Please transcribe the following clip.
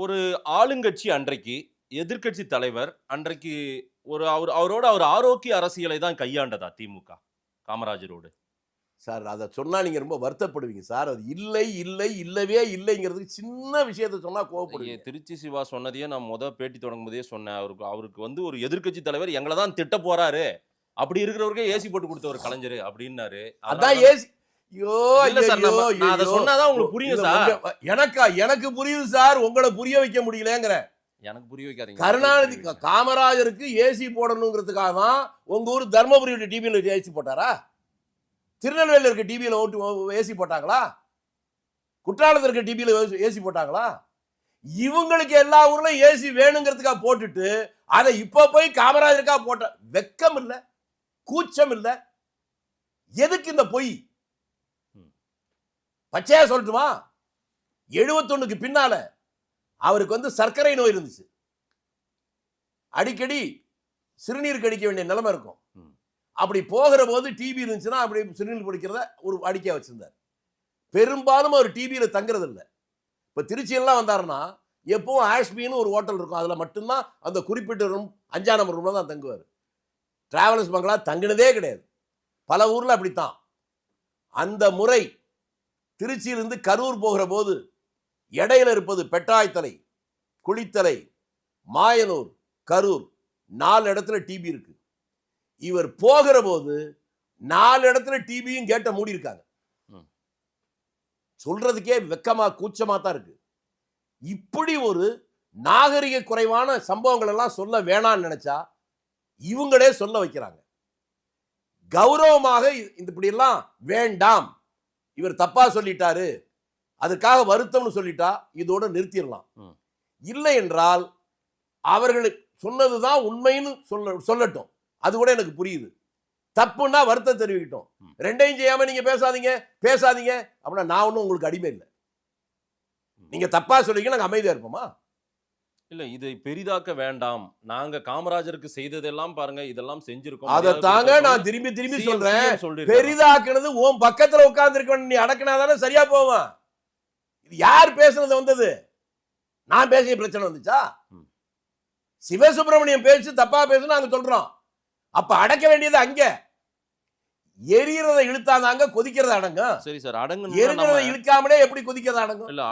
ஒரு ஆளுங்கட்சி அன்றைக்கு, எதிர்க்கட்சி தலைவர் அன்றைக்கு அவரோட அவர் ஆரோக்கிய அரசியலை தான் கையாண்டதா திமுக? காமராஜரோடு. சார் அத சொன்னா நீங்க ரொம்ப வருத்தப்படுவீங்க சார். அது இல்லை, இல்லை, இல்லவே இல்லைங்கிறதுக்கு சின்ன விஷயத்த சொன்னா கோவப்படுவீங்க. திருச்சி சிவா சொன்னதையே நான் பேட்டி தொடங்கும்போதே சொன்னேன். அவருக்கு வந்து ஒரு எதிர்க்கட்சி தலைவர் எங்கள தான் திட்டப் போறாரு. அப்படி இருக்கிறவருக்கே ஏசி போட்டு குடுத்தவர் கலைஞரு அப்டின்னாரு. அதான் ஏசி. ஐயோ! இல்ல சார், நான் அத சொன்னா தான் உங்களுக்கு புரியும் சார். எனக்கு புரியுது சார். உங்கள புரிய வைக்க முடியலங்கிறேன். எனக்கு புரிய வைக்காதீங்க. கருணாநிதி காமராஜருக்கு ஏசி போடணுங்கிறதுக்காக தான் உங்க ஊர் தர்மபுரியோட டிவில ஏசி போட்டாரா? திருநெல்வேலியில் இருக்க டிவியில ஏசி போட்டாங்களா? குற்றாலத்தில் இருக்க டிவியில ஏசி போட்டாங்களா? இவங்களுக்கு எல்லா ஊர்லயும் ஏசி வேணுங்கிறதுக்காக போட்டுட்டு அதை இப்ப போய் காமராஜருக்காக போட்ட வெக்கம் இல்ல, கூச்சம் இல்ல. எதுக்கு இந்த பொய்? பச்சையா சொல்லட்டுமா? 71க்கு பின்னால அவருக்கு வந்து சர்க்கரை நோய் இருந்துச்சு. அடிக்கடி சிறுநீர் கடிக்க வேண்டிய நிலைமை இருக்கும். அப்படி போகிற போது டிபி இருந்துச்சுன்னா அப்படி சிறுநீர் குடிக்கிறத ஒரு அடிக்க வச்சிருந்தார். பெரும்பாலும் அவர் டிபியில தங்குறது இல்லை. இப்ப திருச்சியெல்லாம் வந்தாருன்னா எப்பவும் ஆஷ்பின்னு ஒரு ஹோட்டல் இருக்கும். அதுல மட்டும்தான் அந்த குறிப்பிட்ட ரூம் 5ஆம் நம்பர் ரூம்ல தான் தங்குவார். டிராவலர்ஸ் பங்களா தங்கினதே கிடையாது. பல ஊர்ல அப்படித்தான். அந்த முறை திருச்சியிலிருந்து கரூர் போகிற போது இடையில இருப்பது பெட்டாய்த்தலை, குளித்தலை, மாயனூர், கரூர் 4 இடத்துல டிபி இருக்கு. இவர் போகிற போது 4 இடத்துல டிபியும் கேட்ட மூடி இருக்காங்க. சொல்றதுக்கே வெக்கமா கூச்சமா தான் இருக்கு. இப்படி ஒரு நாகரிக குறைவான சம்பவங்கள் எல்லாம் சொல்ல வேணாம்னு நினைச்சா இவங்களே சொல்ல வைக்கிறாங்க. கௌரவமாக இப்படி எல்லாம் வேண்டாம், இவர் தப்பா சொல்லிட்டாரு, அதுக்காக வருத்தம்னு சொல்லிட்டா இதோட நிறுத்திடலாம். இல்லை என்றால் அவர்களுக்கு சொன்னதுதான் உண்மைன்னு சொல்லட்டும். அது கூட எனக்கு புரியுது. தப்புன்னா வருத்தம் தெரிவிக்கட்டும். ரெண்டையும் செய்யாம நீங்க பேசாதீங்க அப்படின்னா நான் ஒன்றும் உங்களுக்கு அடிமை இல்லை. நீங்க தப்பா சொல்றீங்க, நாங்க அமைதியா இருப்போமா? இல்ல, இதை பெரிதாக்க வேண்டாம். நாங்க காமராஜருக்கு செய்ததெல்லாம் பாருங்க, இதெல்லாம் செஞ்சிருக்கோம். அதை தாங்க நான் திரும்பி சொல்றேன். பெரிதாக்குனது உன் பக்கத்துல உட்கார்ந்து இருக்க நீ அடக்கினாதானே சரியா போவான். இது யார் பேசுனது வந்தது? நான் பேசிய பிரச்சனை வந்துச்சா? சிவசுப்பிரமணியம் பேசி தப்பா பேசணும் நாங்க சொல்றோம். அப்ப அடக்க வேண்டியது அங்க. எரியறதை இழுத்தாதாங்க கொதிக்கிறத அடங்கும். சரி சார், அடங்கு. எரியறதை இழுக்காமலே எப்படி கொதிக்கிறத அடங்கும்? இல்ல